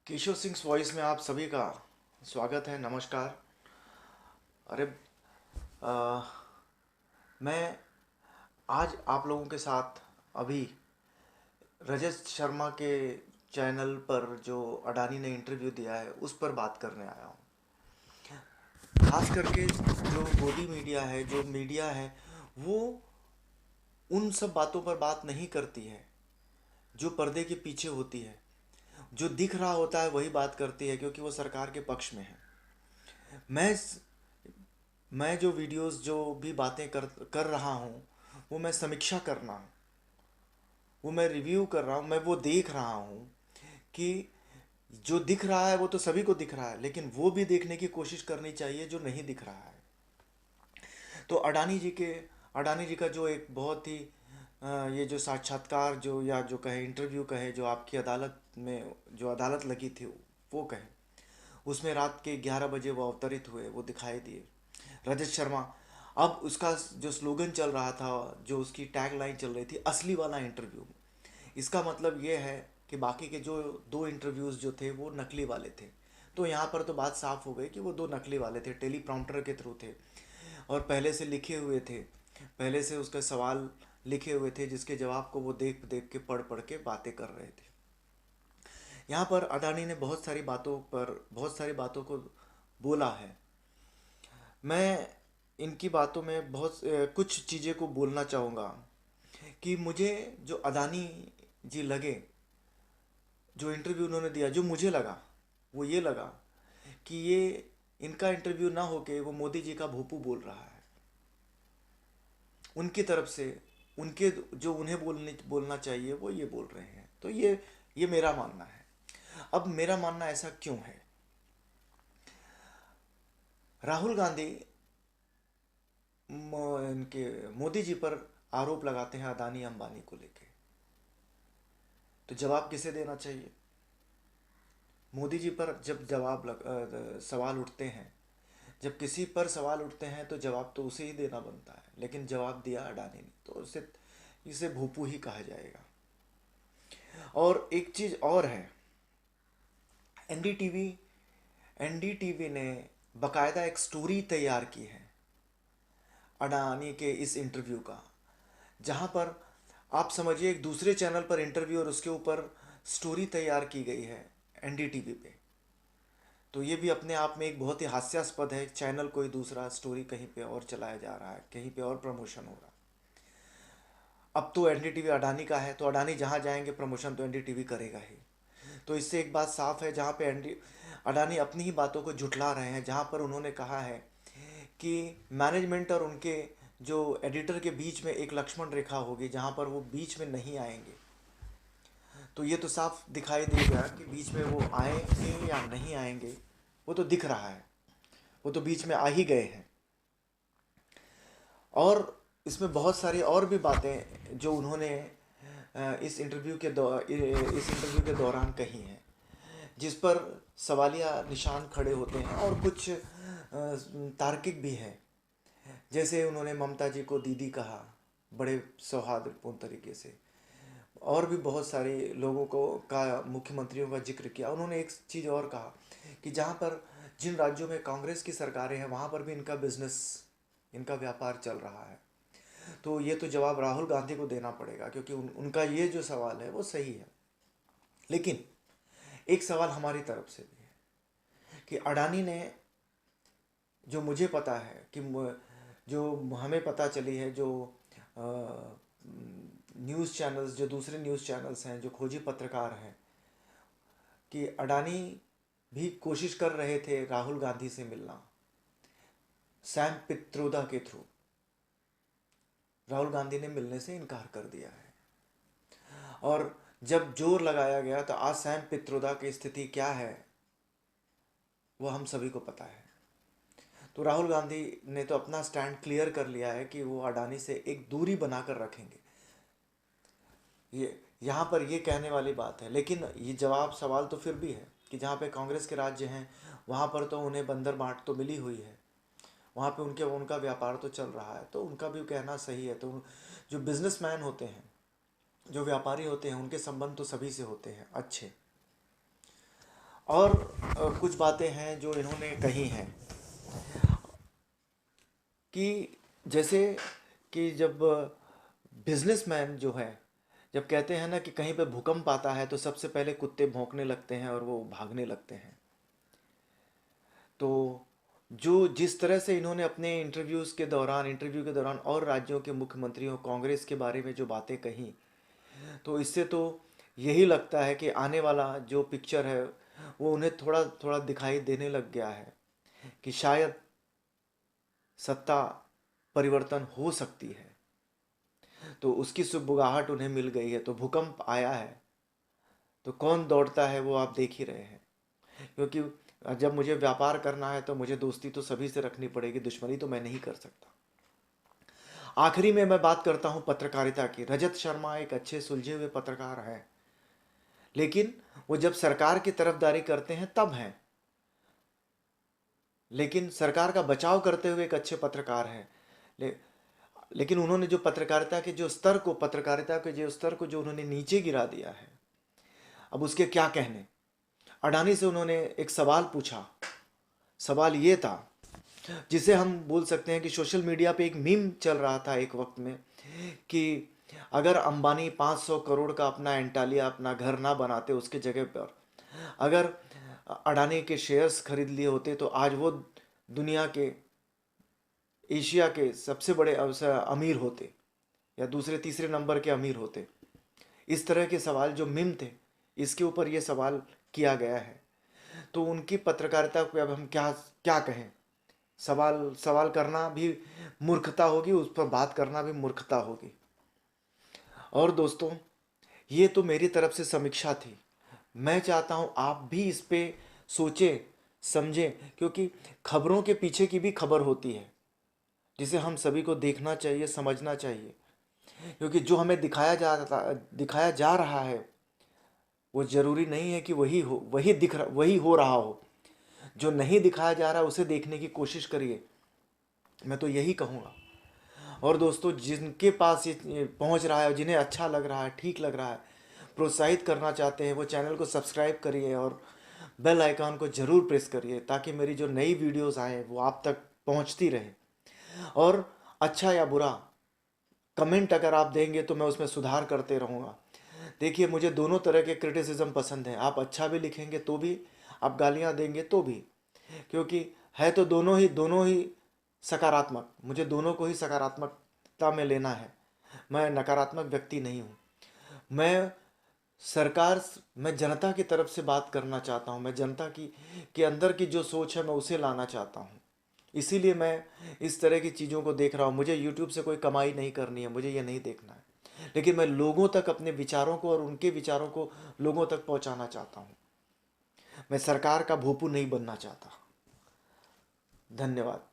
Keshav Singh voice में आप सभी का स्वागत है। नमस्कार। अरे आ, मैं आज आप लोगों के साथ अभी रजत शर्मा के चैनल पर जो अडानी ने इंटरव्यू दिया है उस पर बात करने आया हूँ। खास करके जो गोदी मीडिया है, जो मीडिया है, वो उन सब बातों पर बात नहीं करती है जो पर्दे के पीछे होती है। जो दिख रहा होता है वही बात करती है, क्योंकि वो सरकार के पक्ष में है। मैं मैं जो वीडियोस जो भी बातें कर कर रहा हूँ वो मैं समीक्षा कर रहा हूँ, वो मैं रिव्यू कर रहा हूँ, मैं वो देख रहा हूँ कि जो दिख रहा है वो तो सभी को दिख रहा है, लेकिन वो भी देखने की कोशिश करनी चाहिए जो नहीं दिख रहा है। तो अडानी जी का जो एक बहुत ही ये जो साक्षात्कार जो या जो कहे इंटरव्यू कहे जो आपकी अदालत में जो अदालत लगी थी वो कहे, उसमें रात के 11 बजे वो अवतरित हुए, वो दिखाई दिए रजत शर्मा। अब उसका जो स्लोगन चल रहा था, जो उसकी टैग लाइन चल रही थी, असली वाला इंटरव्यू। इसका मतलब ये है कि बाकी के जो दो इंटरव्यूज़ जो थे वो नकली वाले थे। तो यहाँ पर तो बात साफ हो गई कि वो दो नकली वाले थे, टेली प्रॉम्प्टर के थ्रू थे और पहले से लिखे हुए थे। पहले से उसके सवाल लिखे हुए थे जिसके जवाब को वो देख देख के पढ़ पढ़ के बातें कर रहे थे। यहाँ पर अडानी ने बहुत सारी बातों को बोला है। मैं इनकी बातों में कुछ चीज़ें को बोलना चाहूँगा कि मुझे जो अडानी जी लगे, जो इंटरव्यू उन्होंने दिया, जो मुझे लगा वो ये लगा कि ये इनका इंटरव्यू ना होके वो मोदी जी का भोपू बोल रहा है। उनकी तरफ से उनके जो उन्हें बोलना चाहिए वो ये बोल रहे हैं। तो ये मेरा मानना है। अब मेरा मानना ऐसा क्यों है? राहुल गांधी इनके मोदी जी पर आरोप लगाते हैं अदानी अंबानी को लेके, तो जवाब किसे देना चाहिए? मोदी जी पर जब सवाल उठते हैं, जब किसी पर सवाल उठते हैं तो जवाब तो उसे ही देना बनता है, लेकिन जवाब दिया अडानी ने, तो इसे भूपू ही कहा जाएगा। और एक चीज़ और है, एनडीटीवी एनडीटीवी ने बकायदा एक स्टोरी तैयार की है अडानी के इस इंटरव्यू का, जहाँ पर आप समझिए एक दूसरे चैनल पर इंटरव्यू और उसके ऊपर स्टोरी तैयार की गई है एनडीटीवी पे। तो ये भी अपने आप में एक बहुत ही हास्यास्पद है, चैनल कोई दूसरा स्टोरी कहीं पे और चलाया जा रहा है, कहीं पे और प्रमोशन हो रहा है। अब तो एनडीटीवी अडानी का है, तो अडानी जहाँ जाएंगे प्रमोशन तो एनडीटीवी करेगा ही। तो इससे एक बात साफ है, जहाँ पे अडानी अपनी ही बातों को झुठला रहे हैं, जहाँ पर उन्होंने कहा है कि मैनेजमेंट और उनके जो एडिटर के बीच में एक लक्ष्मण रेखा होगी जहाँ पर वो बीच में नहीं आएंगे। तो ये तो साफ दिखाई देगा कि बीच में वो आएंगे या नहीं आएंगे, वो तो दिख रहा है, वो तो बीच में आ ही गए हैं। और इसमें बहुत सारी और भी बातें जो उन्होंने इस इंटरव्यू के दौरान कही हैं, जिस पर सवालिया निशान खड़े होते हैं और कुछ तार्किक भी है। जैसे उन्होंने ममता जी को दीदी कहा बड़े सौहार्दपूर्ण तरीके से, और भी बहुत सारे लोगों को का मुख्यमंत्रियों का जिक्र किया। उन्होंने एक चीज़ और कहा कि जहाँ पर जिन राज्यों में कांग्रेस की सरकारें हैं वहाँ पर भी इनका बिजनेस, इनका व्यापार चल रहा है। तो ये तो जवाब राहुल गांधी को देना पड़ेगा, क्योंकि उनका ये जो सवाल है वो सही है। लेकिन एक सवाल हमारी तरफ से भी है कि अडानी ने, जो मुझे पता है कि जो हमें पता चली है, जो न्यूज़ चैनल्स, जो दूसरे न्यूज़ चैनल्स हैं, जो खोजी पत्रकार हैं, कि अडानी भी कोशिश कर रहे थे राहुल गांधी से मिलना सैम पित्रोदा के थ्रू। राहुल गांधी ने मिलने से इनकार कर दिया है। और जब जोर लगाया गया तो आज सैम पित्रोदा की स्थिति क्या है वो हम सभी को पता है। तो राहुल गांधी ने तो अपना स्टैंड क्लियर कर लिया है कि वो अडानी से एक दूरी बनाकर रखेंगे। ये यहाँ पर ये कहने वाली बात है, लेकिन ये जवाब सवाल तो फिर भी है कि जहाँ पे कांग्रेस के राज्य हैं वहाँ पर तो उन्हें बंदर बाट तो मिली हुई है, वहाँ पे उनका व्यापार तो चल रहा है, तो उनका भी कहना सही है। तो जो बिजनेसमैन होते हैं, जो व्यापारी होते हैं, उनके संबंध तो सभी से होते हैं अच्छे। और कुछ बातें हैं जो इन्होंने कही हैं कि जैसे कि जब बिजनेसमैन जो है, जब कहते हैं ना कि कहीं पे भूकंप आता है तो सबसे पहले कुत्ते भौंकने लगते हैं और वो भागने लगते हैं। तो जो जिस तरह से इन्होंने अपने इंटरव्यू के दौरान और राज्यों के मुख्यमंत्रियों कांग्रेस के बारे में जो बातें कही, तो इससे तो यही लगता है कि आने वाला जो पिक्चर है वो उन्हें थोड़ा थोड़ा दिखाई देने लग गया है कि शायद सत्ता परिवर्तन हो सकती है। तो उसकी सुगबुगाहट उन्हें मिल गई है। तो भूकंप आया है तो कौन दौड़ता है वो आप देख ही रहे हैं। क्योंकि जब मुझे व्यापार करना है तो मुझे दोस्ती तो सभी से रखनी पड़ेगी, दुश्मनी तो मैं नहीं कर सकता। आखिरी में मैं बात करता हूं पत्रकारिता की। रजत शर्मा एक अच्छे सुलझे हुए पत्रकार हैं, लेकिन वो जब सरकार की तरफदारी करते हैं तब हैं, लेकिन सरकार का बचाव करते हुए एक अच्छे पत्रकार हैं। ले, लेकिन उन्होंने जो पत्रकारिता के जो स्तर को जो उन्होंने नीचे गिरा दिया है, अब उसके क्या कहने। अडानी से उन्होंने एक सवाल पूछा। सवाल ये था जिसे हम बोल सकते हैं कि सोशल मीडिया पे एक मीम चल रहा था एक वक्त में कि अगर अंबानी 500 करोड़ का अपना एंटालिया अपना घर ना बनाते, उसके जगह पर अगर अडानी के शेयर्स खरीद लिए होते तो आज वो दुनिया के एशिया के सबसे बड़े अमीर होते या दूसरे तीसरे नंबर के अमीर होते। इस तरह के सवाल जो मीम थे, इसके ऊपर ये सवाल किया गया है। तो उनकी पत्रकारिता को अब हम क्या क्या कहें। सवाल सवाल करना भी मूर्खता होगी, उस पर बात करना भी मूर्खता होगी। और दोस्तों, ये तो मेरी तरफ से समीक्षा थी। मैं चाहता हूँ आप भी इस पे सोचें समझें, क्योंकि खबरों के पीछे की भी खबर होती है जिसे हम सभी को देखना चाहिए, समझना चाहिए। क्योंकि जो हमें दिखाया जा रहा है वो ज़रूरी नहीं है कि वही हो रहा हो। जो नहीं दिखाया जा रहा है उसे देखने की कोशिश करिए, मैं तो यही कहूँगा। और दोस्तों, जिनके पास ये पहुँच रहा है, जिन्हें अच्छा लग रहा है, ठीक लग रहा है, प्रोत्साहित करना चाहते हैं, वो चैनल को सब्सक्राइब करिए और बेल आइकन को ज़रूर प्रेस करिए, ताकि मेरी जो नई वीडियोस आएँ वो आप तक पहुँचती रहे। और अच्छा या बुरा कमेंट अगर आप देंगे तो मैं उसमें सुधार करते रहूँगा। देखिए, मुझे दोनों तरह के क्रिटिसिज्म पसंद हैं। आप अच्छा भी लिखेंगे तो भी, आप गालियाँ देंगे तो भी, क्योंकि है तो दोनों ही सकारात्मक। मुझे दोनों को ही सकारात्मकता में लेना है। मैं नकारात्मक व्यक्ति नहीं हूँ। मैं मैं जनता की तरफ से बात करना चाहता हूँ। मैं जनता की के अंदर की जो सोच है मैं उसे लाना चाहता हूँ। इसीलिए मैं इस तरह की चीज़ों को देख रहा हूँ। मुझे यूट्यूब से कोई कमाई नहीं करनी है, मुझे ये नहीं देखना है, लेकिन मैं लोगों तक अपने विचारों को और उनके विचारों को लोगों तक पहुँचाना चाहता हूँ। मैं सरकार का भोपू नहीं बनना चाहता। धन्यवाद।